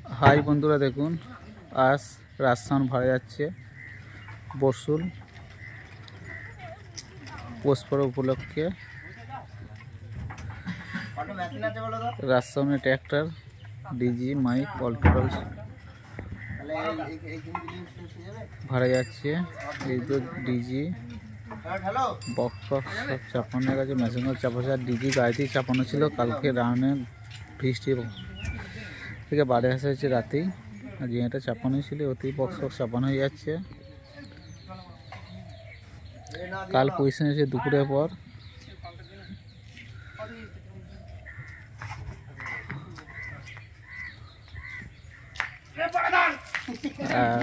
High বন্ধুরা, দেখুন আজ রাজস্থান ভাড়া যাচ্ছে বর্ষুল পুষ্পর উপলক্ষে। রাজস্থানের tractor DJ mike all total ভাড়া যাচ্ছে। এই তো ডিজি বক্স সব চাপানো গেছে, মেশিন চাপাচ্ছে। আর ডিজি গাড়িতেই চাপানো ছিল, কালকে রানে বৃষ্টি থেকে বাড়ি আসা হয়েছে রাতেই। আর যেটা চাপানো ছিল ওতেই বক্স চাপানো হয়ে যাচ্ছে। কাল পজিশন এসে দুপুরের পর। আর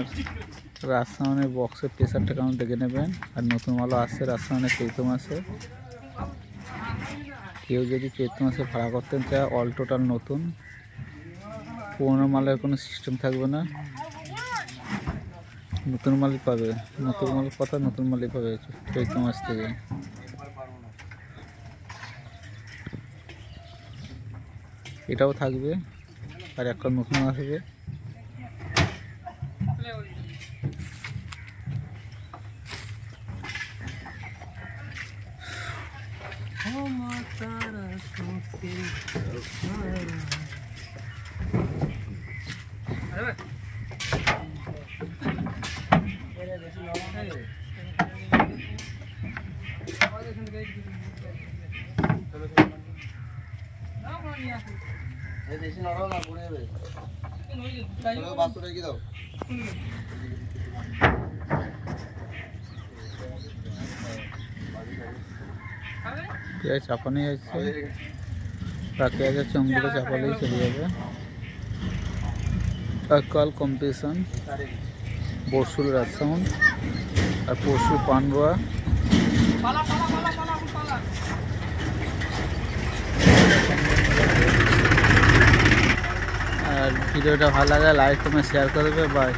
রাজস্থানের বক্সের প্রেসারটা কেমন দেখে নেবেন। আর নতুন মালও আসছে রাজস্থানের চৈত্র মাসে। কেউ যদি চৈত্র মাসে ভাড়া করতে চায় অল টোটাল নতুন, পুরোনো মালের কোনো সিস্টেম থাকবে না। নতুন মালই পাবে, নতুন মাল কথা নতুন মালই পাবে চৈত্র মাস থেকে। এটাও থাকবে আর একটা নতুন আসবে। পেঁয়াজ চাপানো যাচ্ছে, তাকে যাচ্ছে অঙ্গুলো চাপালেই চলে যাবে। কাল কম্পিটিশন বর্ষুল রাজস্থান আর পরশু পান্ডুয়া। আর ভিডিওটা ভালো লাগে লাইক কমেন্ট শেয়ার করবে। বাই।